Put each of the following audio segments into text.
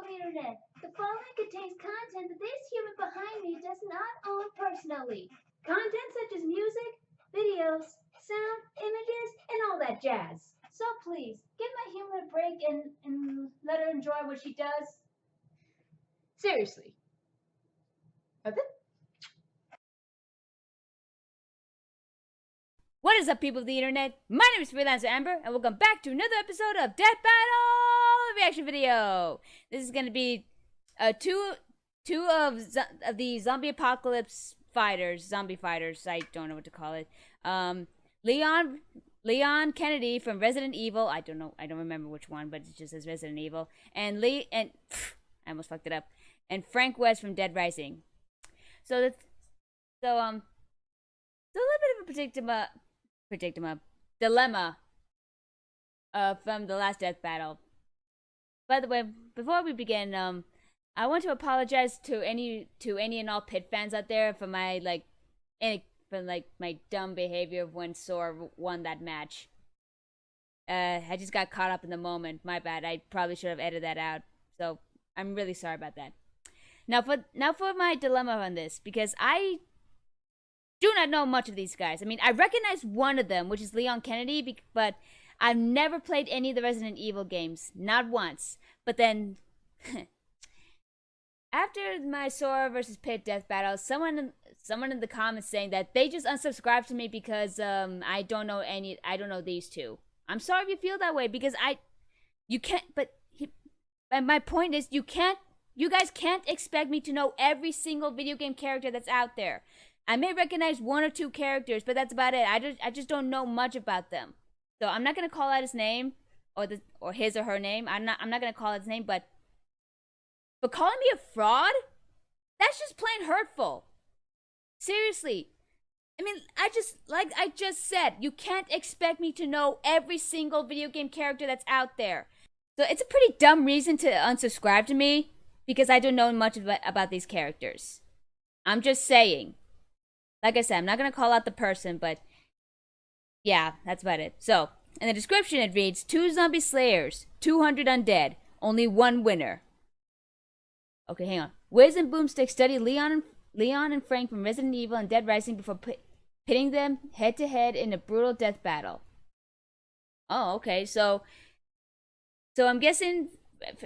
the internet. The following contains content that this human behind me does not own personally. Content such as music, videos, sound, images, and all that jazz. So please, give my human a break and let her enjoy what she does. Seriously. Okay? What is up, people of the internet? My name is Freelancer Amber, and welcome back to another episode of Death Battle reaction video. This is gonna be two of the zombie apocalypse zombie fighters. I don't know what to call it. Leon Kennedy from Resident Evil. I don't remember which one, but it just says Resident Evil. And I almost fucked it up. And Frank West from Dead Rising. So a little bit of a dilemma from the last death battle. By the way, before we begin, I want to apologize to any and all Pit fans out there for my my dumb behavior of when Sora won that match. I just got caught up in the moment. My bad. I probably should have edited that out. So I'm really sorry about that. Now for my dilemma on this, because I do not know much of these guys. I mean, I recognize one of them, which is Leon Kennedy, but I've never played any of the Resident Evil games. Not once. But then, after my Sora versus Pit death battle, someone in the comments saying that they just unsubscribed to me because I don't know these two. I'm sorry if you feel that way, because my point is, you guys can't expect me to know every single video game character that's out there. I may recognize one or two characters, but that's about it. I just don't know much about them. So I'm not gonna call out his name or his or her name. I'm not gonna call out his name, but calling me a fraud? That's just plain hurtful. Seriously. I mean, like I just said, you can't expect me to know every single video game character that's out there. So it's a pretty dumb reason to unsubscribe to me, because I don't know much about these characters. I'm just saying. Like I said, I'm not going to call out the person, but yeah, that's about it. So, in the description it reads, 2 zombie slayers, 200 undead, only 1 winner. Okay, hang on. Wiz and Boomstick study Leon and Frank from Resident Evil and Dead Rising before pitting them head-to-head in a brutal death battle. Oh, okay, so I'm guessing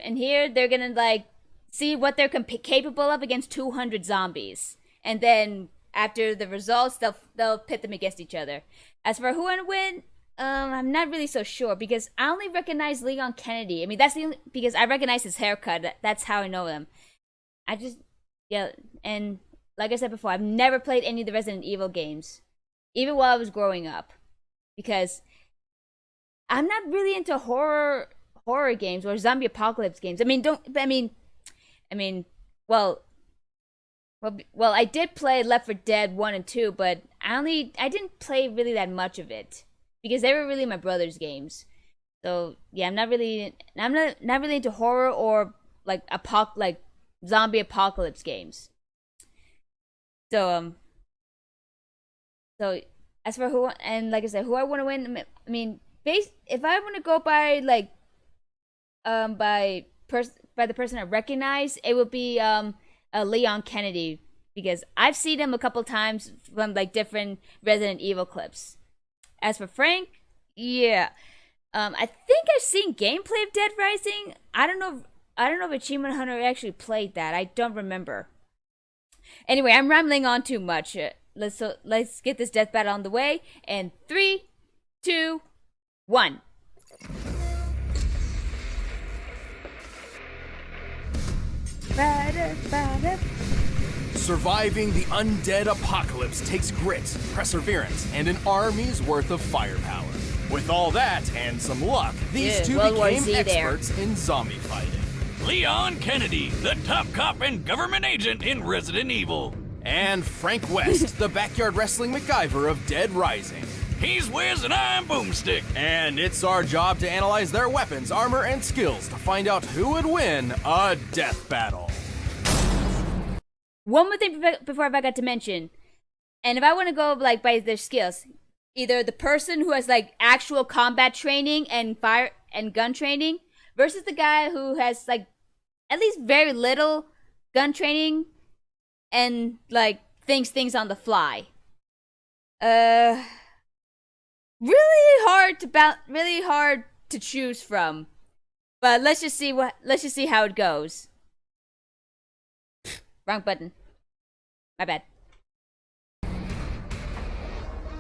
in here they're going to, see what they're capable of against 200 zombies. And then after the results, they'll pit them against each other. As for who would win, I'm not really so sure, because I only recognize Leon Kennedy. I mean, that's the only, because I recognize his haircut. That's how I know him. And like I said before, I've never played any of the Resident Evil games, even while I was growing up, because I'm not really into horror games or zombie apocalypse games. Well, I did play Left 4 Dead 1 and 2, but I didn't play really that much of it, because they were really my brother's games. So yeah, I'm not really into horror or zombie apocalypse games. So as for who, and like I said, who I want to win, I mean, if I want to go by by the person I recognize, it would be Leon Kennedy, because I've seen him a couple times from different Resident Evil clips. As for Frank, yeah, I think I've seen gameplay of Dead Rising. I don't know if Achievement Hunter actually played that. I don't remember. Anyway, I'm rambling on too much. Let's get this death battle on the way. And 3, 2, 1. Surviving the undead apocalypse takes grit, perseverance, and an army's worth of firepower. With all that and some luck, these two became experts in zombie fighting. Leon Kennedy, the top cop and government agent in Resident Evil. And Frank West, the backyard wrestling MacGyver of Dead Rising. He's Wiz and I'm Boomstick. And it's our job to analyze their weapons, armor, and skills to find out who would win a death battle. One more thing before I forgot to mention, and if I want to go by their skills, either the person who has actual combat training and fire and gun training versus the guy who has at least very little gun training and like things on the fly. Really hard to choose from. But let's just see how it goes. Wrong button. My bad.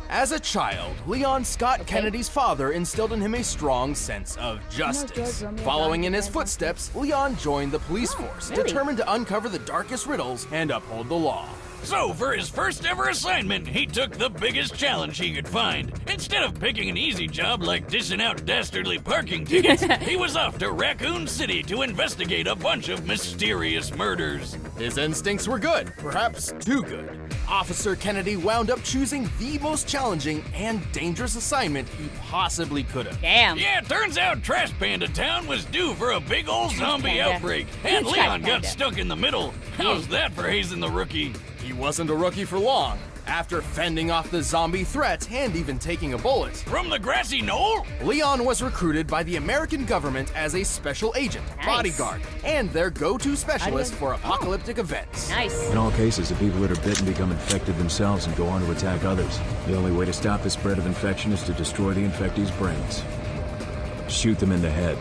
As a child, Leon Scott Kennedy's father instilled in him a strong sense of justice. Following in his footsteps, Leon joined the police force, determined to uncover the darkest riddles and uphold the law. So, for his first ever assignment, he took the biggest challenge he could find. Instead of picking an easy job like dishing out dastardly parking tickets, he was off to Raccoon City to investigate a bunch of mysterious murders. His instincts were good, perhaps too good. Officer Kennedy wound up choosing the most challenging and dangerous assignment he possibly could have. Damn. Yeah, it turns out Trash Panda Town was due for a big old zombie outbreak, and Leon got stuck in the middle. How's that for hazing the rookie? He wasn't a rookie for long. After fending off the zombie threat and even taking a bullet from the grassy knoll, Leon was recruited by the American government as a special agent, bodyguard, and their go-to specialist for apocalyptic events. Nice. In all cases, the people that are bitten become infected themselves and go on to attack others. The only way to stop the spread of infection is to destroy the infectee's brains. Shoot them in the head.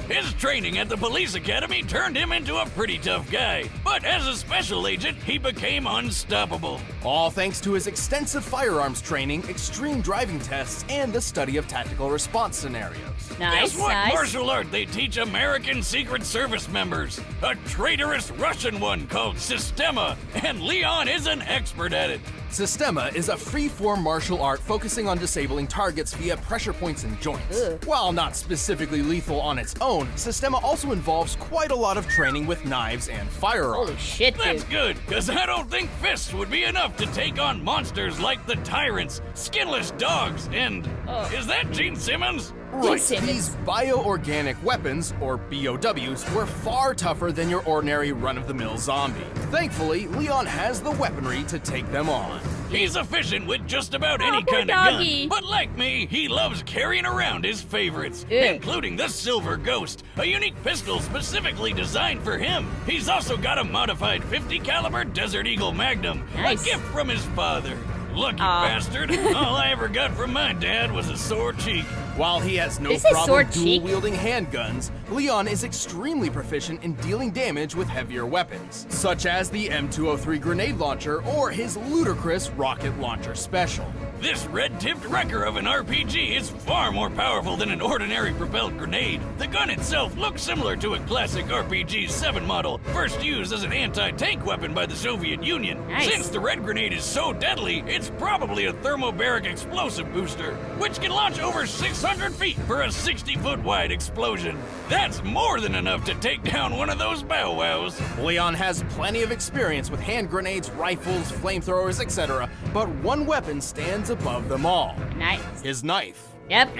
His training at the police academy turned him into a pretty tough guy, but as a special agent, he became unstoppable. All thanks to his extensive firearms training, extreme driving tests, and the study of tactical response scenarios. Nice, Guess what nice. martial art they teach American Secret Service members? A traitorous Russian one called Sistema, and Leon is an expert at it. Sistema is a free-form martial art focusing on disabling targets via pressure points and joints. While not specifically lethal on its own, Sistema also involves quite a lot of training with knives and firearms. Holy shit, dude. That's good, because I don't think fists would be enough to take on monsters like the Tyrants, Skinless Dogs, and... Is that Gene Simmons? Right, Simmons. these bioorganic weapons, or BOWs, were far tougher than your ordinary run-of-the-mill zombie. Thankfully, Leon has the weaponry to take them on. He's efficient with just about any poor kind of doggy. gun, but like me, he loves carrying around his favorites, including the Silver Ghost, a unique pistol specifically designed for him. He's also got a modified 50 caliber Desert Eagle Magnum, Nice. a gift from his father. Lucky bastard. All I ever got from my dad was a sore cheek. While he has no Did you say problem sword cheek? dual-wielding handguns, Leon is extremely proficient in dealing damage with heavier weapons, such as the M203 grenade launcher or his ludicrous rocket launcher special. This red-tipped wrecker of an RPG is far more powerful than an ordinary propelled grenade. The gun itself looks similar to a classic RPG-7 model, first used as an anti-tank weapon by the Soviet Union. Nice. Since the red grenade is so deadly, it's probably a thermobaric explosive booster, which can launch over 600 feet for a 60-foot wide explosion. That's more than enough to take down one of those bow wows. Leon has plenty of experience with hand grenades, rifles, flamethrowers, etc., but one weapon stands above them all. Nice. His knife. Yep.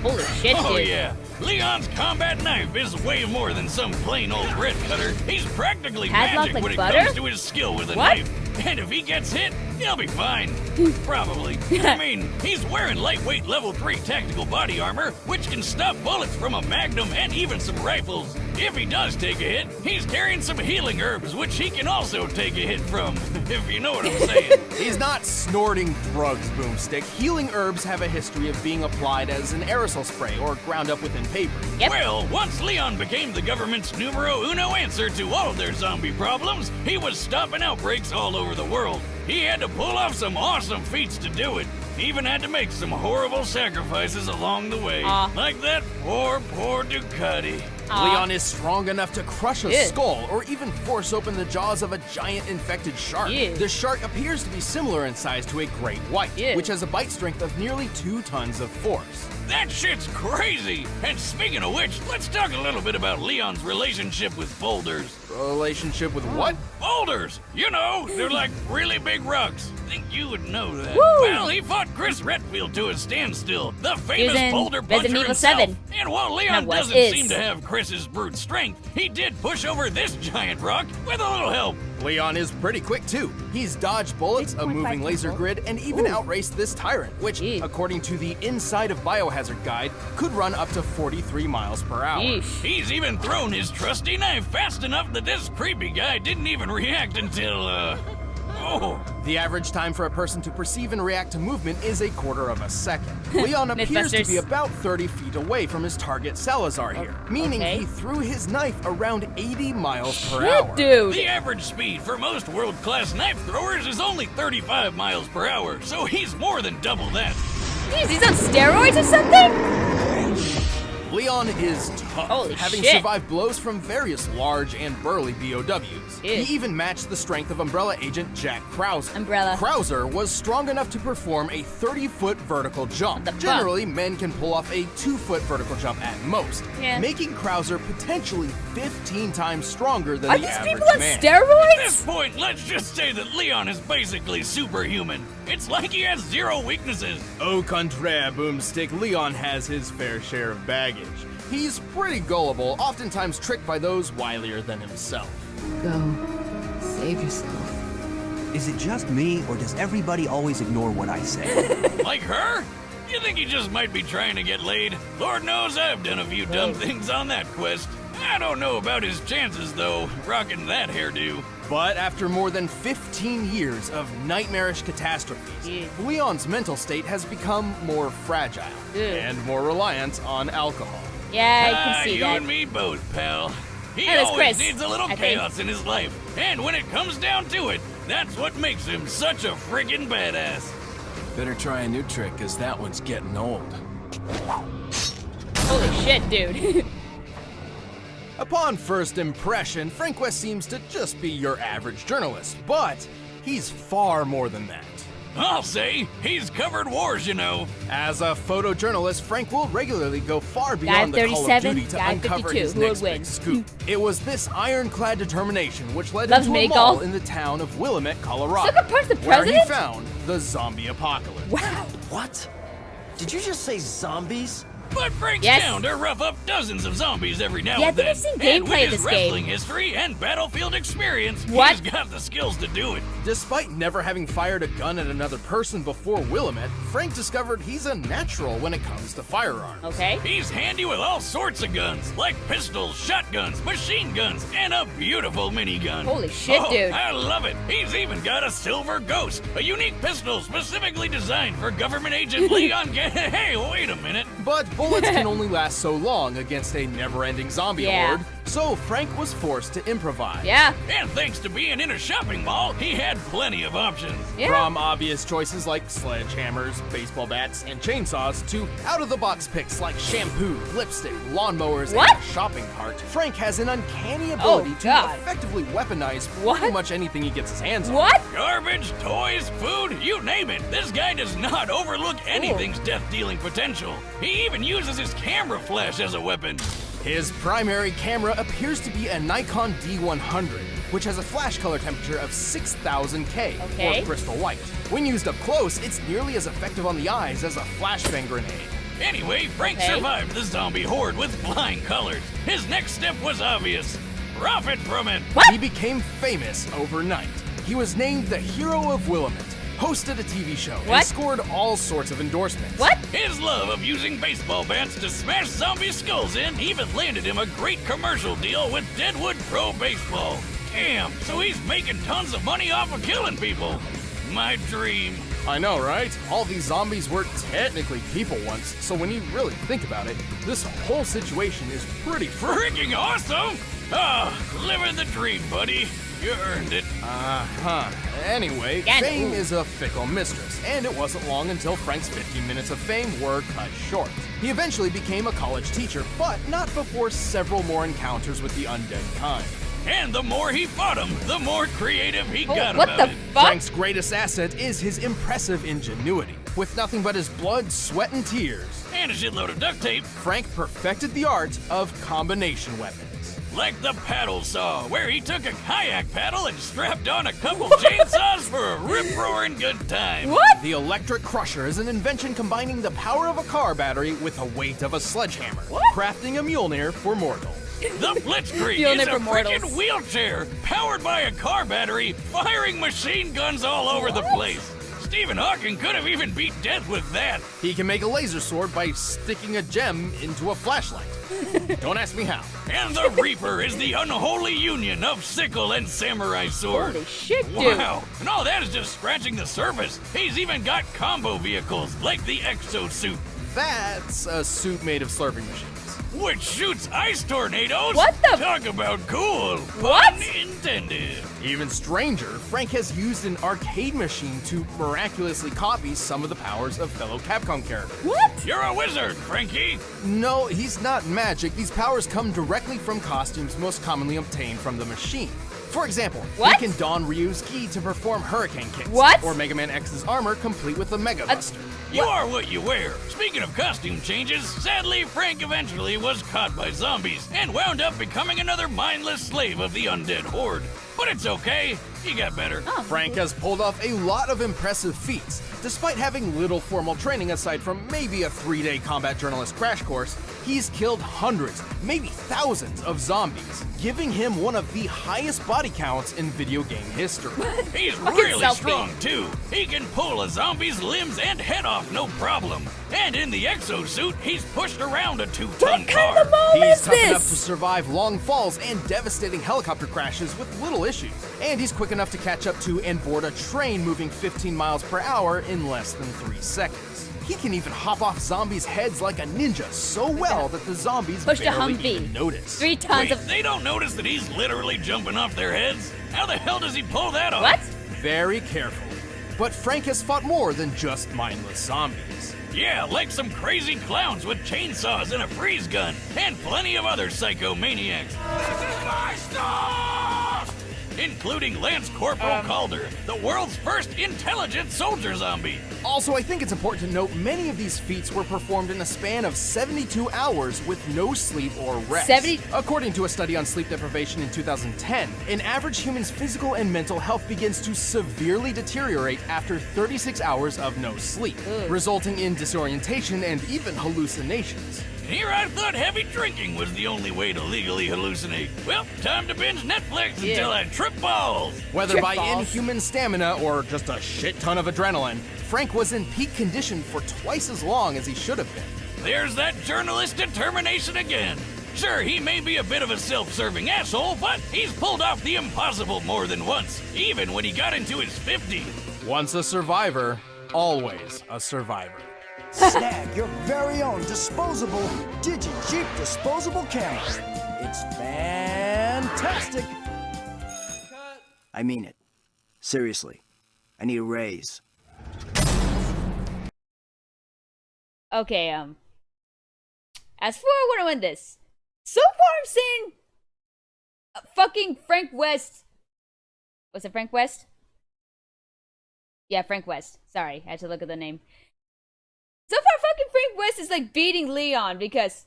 Holy shit, Oh dude. yeah, Leon's combat knife is way more than some plain old bread cutter. He's practically Padlock magic like when it butter? comes to his skill with a What? knife. And if he gets hit, he'll be fine. Probably. I mean, he's wearing lightweight level 3 tactical body armor, which can stop bullets from a magnum and even some rifles. If he does take a hit, he's carrying some healing herbs, which he can also take a hit from, if you know what I'm saying. He's not snorting drugs, Boomstick. Healing herbs have a history of being applied as an aerosol spray or ground up within paper. Yep. Well, once Leon became the government's numero uno answer to all their zombie problems, he was stopping outbreaks all over the world. He had to pull off some awesome feats to do it. He even had to make some horrible sacrifices along the way. Like that poor Ducati. Leon is strong enough to crush a skull or even force open the jaws of a giant infected shark. The shark appears to be similar in size to a great white, which has a bite strength of nearly 2 tons of force. That shit's crazy! And speaking of which, let's talk a little bit about Leon's relationship with boulders. Relationship with what? Boulders! You know, they're like really big rocks. Think you would know that. Woo! Well, he fought Chris Redfield to a standstill, the famous in boulder Resident puncher Evil himself. 7. And while Leon doesn't is. seem to have Chris's brute strength, he did push over this giant rock with a little help. Leon is pretty quick too. He's dodged bullets, a moving laser grid, and even outraced this tyrant, which, according to the Inside of Biohazard guide, could run up to 43 miles per hour. He's even thrown his trusty knife fast enough that this creepy guy didn't even react until, The average time for a person to perceive and react to movement is a quarter of a second. Leon appears to be about 30 feet away from his target Salazar here, meaning he threw his knife around 80 miles per hour. Dude. The average speed for most world-class knife throwers is only 35 miles per hour, so he's more than double that. Jeez, he's on steroids or something? Leon is tough, having survived blows from various large and burly BOWs. He even matched the strength of Umbrella agent Jack Krauser. Krauser was strong enough to perform a 30-foot vertical jump. Generally, men can pull off a 2-foot vertical jump at most, making Krauser potentially 15 times stronger than the average man. Are these people on steroids? At this point, let's just say that Leon is basically superhuman. It's like he has 0 weaknesses. Au contraire, Boomstick, Leon has his fair share of baggage. He's pretty gullible, oftentimes tricked by those wilier than himself. Go. Save yourself. Is it just me, or does everybody always ignore what I say? Like her? You think he just might be trying to get laid? Lord knows I've done a few dumb things on that quest. I don't know about his chances, though, rocking that hairdo. But after more than 15 years of nightmarish catastrophes, Leon's mental state has become more fragile and more reliant on alcohol. Yeah, I can see you that. and me both, pal. He That was always Chris, needs a little chaos in his life, and when it comes down to it, that's what makes him such a friggin' badass. Better try a new trick, cause that one's getting old. Holy shit, dude. Upon first impression, Frank West seems to just be your average journalist, but he's far more than that. I'll say, he's covered wars, you know. As a photojournalist, Frank will regularly go far beyond the call of duty to uncover his next big scoop. It was this ironclad determination which led him to a mall in the town of Willamette, Colorado, where he found the zombie apocalypse. Wow. What? Did you just say zombies? But Frank's down to rough up dozens of zombies every now and I think then. I've seen And with gameplay of his this game. wrestling history and battlefield experience, he's got the skills to do it. Despite never having fired a gun at another person before Willamette, Frank discovered he's a natural when it comes to firearms. He's handy with all sorts of guns, like pistols, shotguns, machine guns, and a beautiful minigun. Holy shit, dude. I love it. He's even got a Silver Ghost, a unique pistol specifically designed for government agent Leon. Hey, wait a minute. But bullets can only last so long against a never-ending zombie horde, so Frank was forced to improvise. And thanks to being in a shopping mall, he had plenty of options. From obvious choices like sledgehammers, baseball bats, and chainsaws to out-of-the-box picks like shampoo, lipstick, lawnmowers, and a shopping cart, Frank has an uncanny ability to effectively weaponize pretty much anything he gets his hands on. Garbage, toys, food, you name it. This guy does not overlook anything's death-dealing potential. He even uses his camera flash as a weapon. His primary camera appears to be a Nikon D100, which has a flash color temperature of 6,000 K, or crystal white. When used up close, it's nearly as effective on the eyes as a flashbang grenade. Anyway, Frank survived the zombie horde with flying colors. His next step was obvious. Profit from it. He became famous overnight. He was named the Hero of Willamette, hosted a TV show, and scored all sorts of endorsements. His love of using baseball bats to smash zombie skulls in even landed him a great commercial deal with Deadwood Pro Baseball. Damn, so he's making tons of money off of killing people. My dream. I know, right? All these zombies were technically people once, so when you really think about it, this whole situation is pretty freaking awesome! Living the dream, buddy. You earned it. Anyway, fame is a fickle mistress, and it wasn't long until Frank's 15 minutes of fame were cut short. He eventually became a college teacher, but not before several more encounters with the undead kind. And the more he fought him, the more creative he got about it. Frank's greatest asset is his impressive ingenuity. With nothing but his blood, sweat, and tears, and a shitload of duct tape, Frank perfected the art of combination weapons. Like the paddle saw, where he took a kayak paddle and strapped on a couple chainsaws for a rip-roaring good time. The electric crusher is an invention combining the power of a car battery with the weight of a sledgehammer, crafting a Mjolnir for mortals. The Blitzkrieg You'll is a never mortals. freaking wheelchair powered by a car battery, firing machine guns all over the place. Stephen Hawking could have even beat death with that. He can make a laser sword by sticking a gem into a flashlight. Don't ask me how. And the Reaper is the unholy union of sickle and samurai sword. Holy shit, dude. Wow, and all that is just scratching the surface. He's even got combo vehicles like the exosuit, That's a suit made of slurping machines. which shoots ice tornadoes. What the- Talk about cool. What? Pun intended. Even stranger, Frank has used an arcade machine to miraculously copy some of the powers of fellow Capcom characters. What? You're a wizard, Frankie. No, he's not magic. These powers come directly from costumes most commonly obtained from the machine. For example, What? he can don Ryu's ki to perform hurricane kicks. What? Or Mega Man X's armor complete with the Mega Buster. You are what you wear. Speaking of costume changes, sadly, Frank eventually was caught by zombies and wound up becoming another mindless slave of the undead horde. But it's okay, he got better. Frank has pulled off a lot of impressive feats. Despite having little formal training aside from maybe a 3-day combat journalist crash course, he's killed hundreds, maybe thousands of zombies, giving him one of the highest body counts in video game history. He's Fucking really selfie. strong too. He can pull a zombie's limbs and head off no problem. And in the exosuit, he's pushed around a 2-ton What car. kind of mole He's is tough enough to this? survive long falls and devastating helicopter crashes with little issues. And he's quick enough to catch up to and board a train moving 15 miles per hour in less than 3 seconds. He can even hop off zombies' heads like a ninja so well that the zombies Pushed a barely Humvee. even notice. 3 tons Wait, of. they don't notice that he's literally jumping off their heads? How the hell does he pull that off? What? Very careful. But Frank has fought more than just mindless zombies. Yeah, like some crazy clowns with chainsaws and a freeze gun, and plenty of other psychomaniacs. This is my stuff! Including Lance Corporal Calder, the world's first intelligent soldier zombie. Also, I think it's important to note many of these feats were performed in a span of 72 hours with no sleep or rest. 70 According to a study on sleep deprivation in 2010, an average human's physical and mental health begins to severely deteriorate after 36 hours of no sleep, resulting in disorientation and even hallucinations. Here I thought heavy drinking was the only way to legally hallucinate. Well, time to binge Netflix until I trip balls. Whether Trip by balls. inhuman stamina or just a shit ton of adrenaline, Frank was in peak condition for twice as long as he should have been. There's that journalist determination again. Sure, he may be a bit of a self-serving asshole, but he's pulled off the impossible more than once, even when he got into his 50s. Once a survivor, always a survivor. Snag your very own disposable Digi-Jeep disposable camera. It's fantastic. I mean it. Seriously. I need a raise. Okay, as for what I win this, so far I'm seeing fucking Frank West. Was it Frank West? Yeah, Frank West. Sorry, I had to look at the name. So far, fucking Frank West is like beating Leon because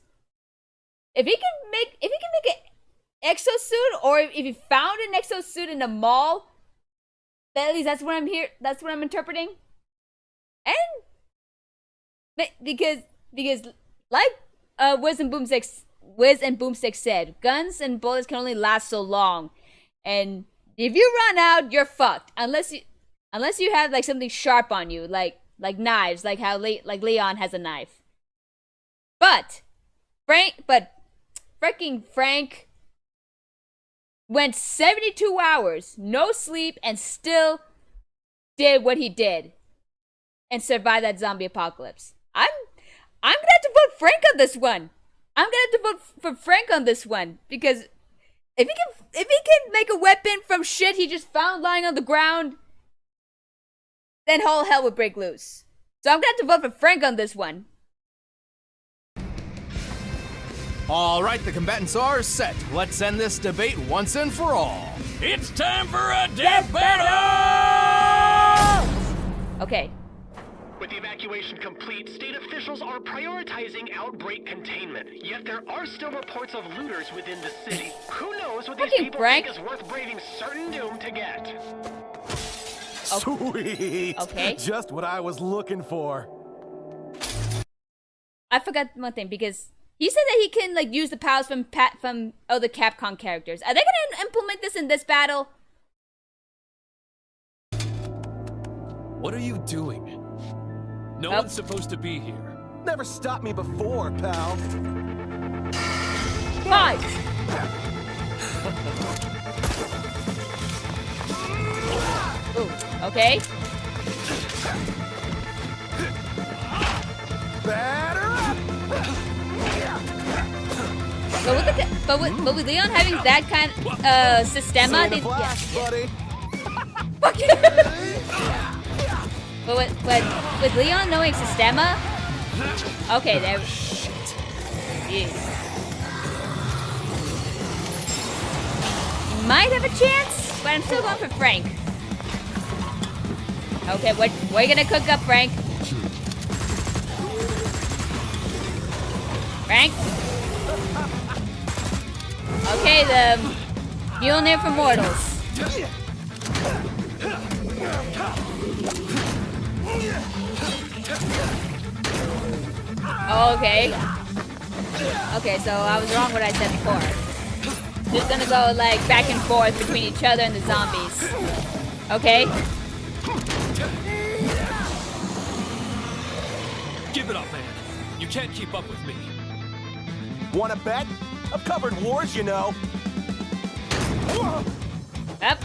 if he can make an exosuit, or if he found an exosuit in the mall, at least that's what I'm here. That's what I'm interpreting. And because like Wiz and Boomstick said, guns and bullets can only last so long, and if you run out, you're fucked. Unless you have like something sharp on you, like knives, like how Leon has a knife. But freaking Frank went 72 hours, no sleep, and still did what he did and survived that zombie apocalypse. I'm gonna have to vote Frank on this one. I'm gonna have to vote for Frank on this one because if he can make a weapon from shit he just found lying on the ground, then all hell would break loose. So I'm gonna have to vote for Frank on this one. All right, the combatants are set. Let's end this debate once and for all. It's time for a death battle! Okay. With the evacuation complete, state officials are prioritizing outbreak containment. Yet there are still reports of looters within the city. Who knows what these Fucking people Frank. think is worth braving certain doom to get? Sweet. Okay. Just what I was looking for. I forgot one thing because He said that he can like use the powers from the Capcom characters. Are they gonna implement this in this battle? What are you doing? No one's supposed to be here. Never stopped me before, pal. 5. Ooh, okay. Batter up! But with Leon having that kind of systema, Fuck you! but with Leon knowing systema, okay, there. Jeez. Might have a chance, but I'm still going for Frank. Okay, what are you gonna cook up, Frank? Frank? Okay, the Mjolnir for mortals. Okay. Okay, so I was wrong what I said before. Just gonna go like back and forth between each other and the zombies. Okay. Give it up, man. You can't keep up with me. Wanna bet? I've covered wars, you know. Up.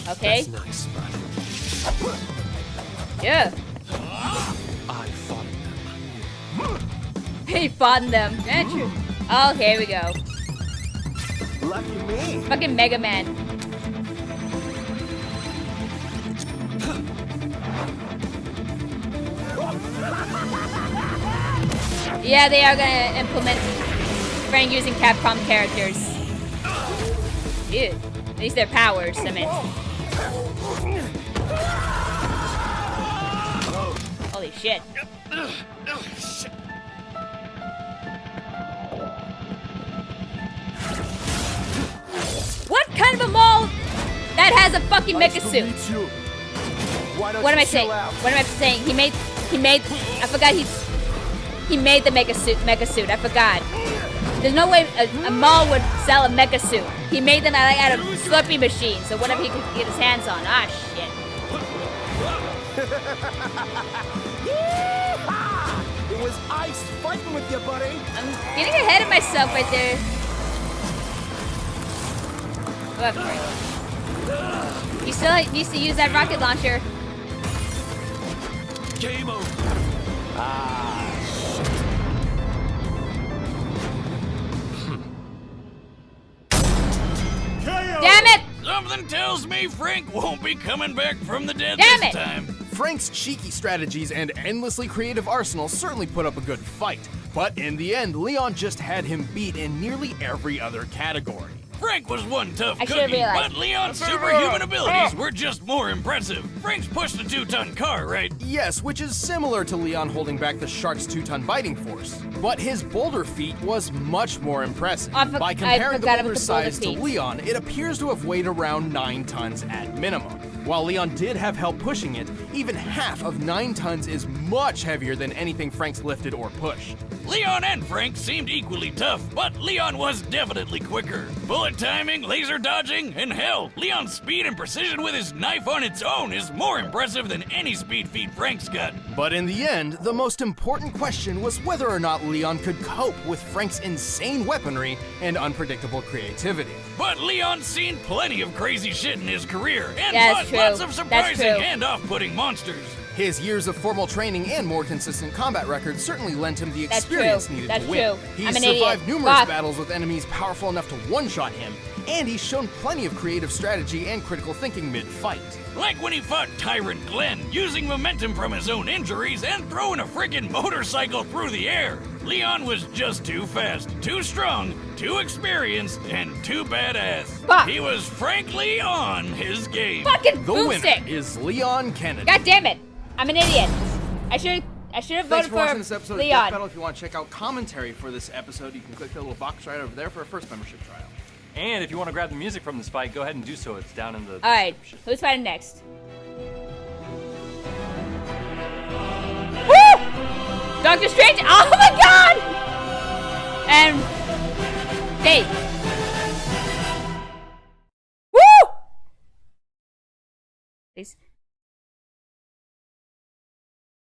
Okay. That's nice, bud. Yeah. I fought them. He fought them. That's true. Okay, here we go. Lucky me. Fucking Mega Man. Yeah, they are gonna implement Frank using Capcom characters. Ew. At least their powers, I mean. Holy shit. What kind of a mall that has a fucking mecha suit? What am I saying? What am I saying? He made, I forgot he made the mecha suit, I forgot. There's no way a mall would sell a mecha suit. He made them out of Slurpee machine, so whatever he could get his hands on. Ah, shit. It was ice fighting with you, buddy. I'm getting ahead of myself right there. He still needs to use that rocket launcher. Game over. Damn it! Something tells me Frank won't be coming back from the dead Damn this it! time. Frank's cheeky strategies and endlessly creative arsenal certainly put up a good fight, but in the end, Leon just had him beat in nearly every other category. Frank was one tough I should've cookie, realized. but Leon's superhuman abilities were just more impressive. Frank's pushed a 2-ton car, right? Yes, which is similar to Leon holding back the shark's 2-ton biting force. But his boulder feat was much more impressive. By comparing the boulder's size to Leon, it appears to have weighed around 9 tons at minimum. While Leon did have help pushing it, even half of 9 tons is much heavier than anything Frank's lifted or pushed. Leon and Frank seemed equally tough, but Leon was definitely quicker. Bullet timing, laser dodging, and hell, Leon's speed and precision with his knife on its own is more impressive than any speed feat Frank's got. But in the end, the most important question was whether or not Leon could cope with Frank's insane weaponry and unpredictable creativity. But Leon's seen plenty of crazy shit in his career, and fought true. lots of surprising That's true. and off-putting monsters. His years of formal training and more consistent combat record certainly lent him the experience needed to win. He's survived numerous battles with enemies powerful enough to one-shot him, and he's shown plenty of creative strategy and critical thinking mid-fight. Like when he fought Tyrant Glenn, using momentum from his own injuries and throwing a friggin' motorcycle through the air. Leon was just too fast, too strong, too experienced, and too badass. Fuck. He was frankly on his game. Fucking The winner boomstick! is Leon Kennedy. God damn it! I'm an idiot. I should have Thanks voted for watching this episode for of Death Leon. Battle. If you want to check out commentary for this episode, you can click the little box right over there for a first membership trial. And if you want to grab the music from this fight, go ahead and do so. It's down in the Alright, description. who's fighting next? Woo! Doctor Strange. Oh my god! And Fate. Woo! Please.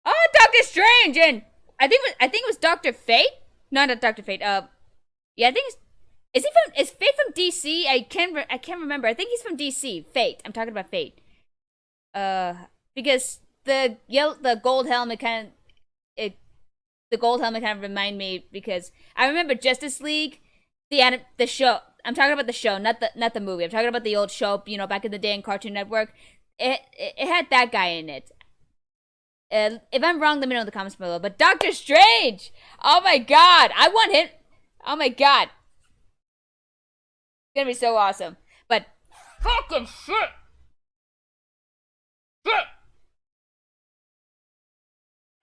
Oh, Doctor Strange, and I think it was Doctor Fate. No, not Doctor Fate. Yeah, I think is Fate from DC? I can't remember. I think he's from DC. Fate. I'm talking about Fate. Because the gold helmet kind of remind me, because I remember Justice League, the show. I'm talking about the show, not the movie. I'm talking about the old show, you know, back in the day in Cartoon Network. It had that guy in it. If I'm wrong, let me know in the comments below. But Doctor Strange! Oh my god! I want him! Oh my god! It's gonna be so awesome. But fucking shit! Shit!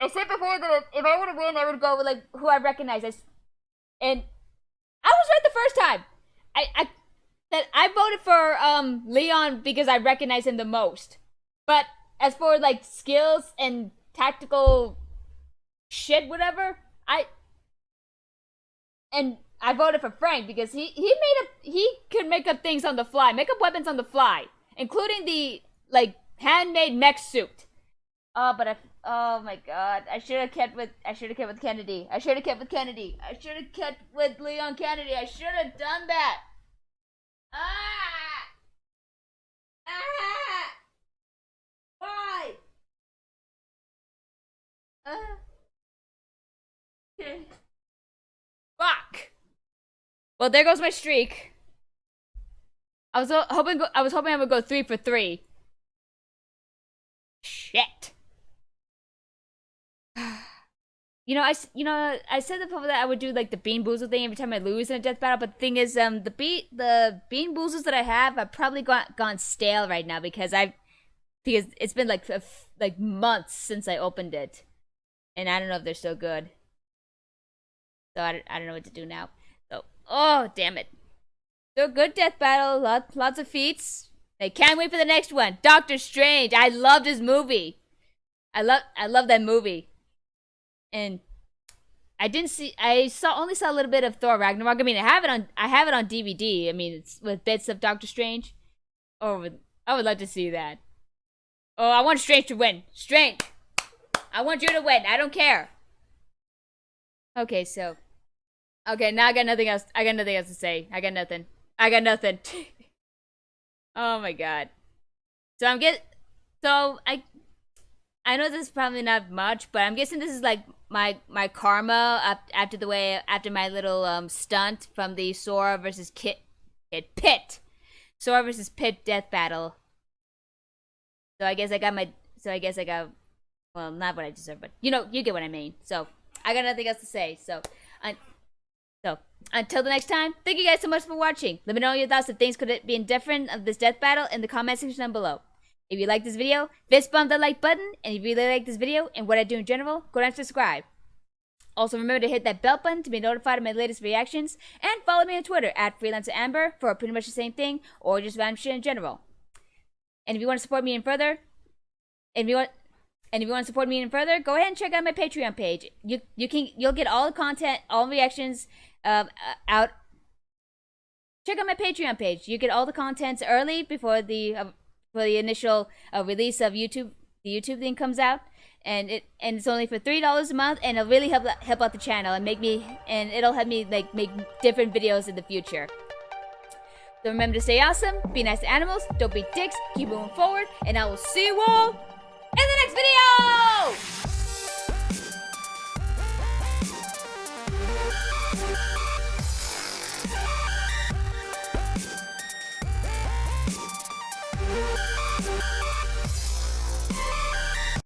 I said before that if I were to win, I would go with like who I recognize as, and I was right the first time. I voted for Leon because I recognize him the most. But as for like skills and tactical shit, whatever, I voted for Frank because he could make up things on the fly, make up weapons on the fly, including the like handmade mech suit. Oh my god, I should have kept with Kennedy. I should have kept with Leon Kennedy. I should have done that. Why? Okay. Fuck. Well, there goes my streak. I was hoping I would go 3 for 3. Shit. I said before that I would do like the Bean Boozle thing every time I lose in a death battle, but the thing is, the Bean Boozles that I have probably gone stale right now because it's been like months since I opened it, and I don't know if they're still good. So I don't know what to do now. So oh damn it, so good death battle, lots of feats. I can't wait for the next one. Doctor Strange. I loved his movie. I love that movie. And I only saw a little bit of Thor Ragnarok. I mean, I have it on DVD. I mean, it's with bits of Doctor Strange. Oh, I would love to see that. Oh, I want Strange to win. Strange, I want you to win. I don't care. Okay, now I got nothing else. I got nothing else to say. I got nothing. Oh my god. I know this is probably not much, but I'm guessing this is like my karma after my little stunt from the Sora versus Pit death battle. So I guess I got well, not what I deserve, but you get what I mean. So I got nothing else to say. So until the next time, thank you guys so much for watching. Let me know your thoughts if things could be indifferent of this death battle in the comment section down below. If you like this video, fist bump the like button, and if you really like this video and what I do in general, go down and subscribe. Also remember to hit that bell button to be notified of my latest reactions, and follow me on Twitter at FreelancerAmber for pretty much the same thing, or just random shit in general. And if you want to support me even further, go ahead and check out my Patreon page. You'll get all the content, all reactions out. Check out my Patreon page. You get all the contents early before the initial release of the YouTube thing comes out, and it's only for $3 a month, and it'll really help out the channel and it'll help me like make different videos in the future. So remember to stay awesome, be nice to animals, don't be dicks, keep moving forward, and I will see you all in the next video!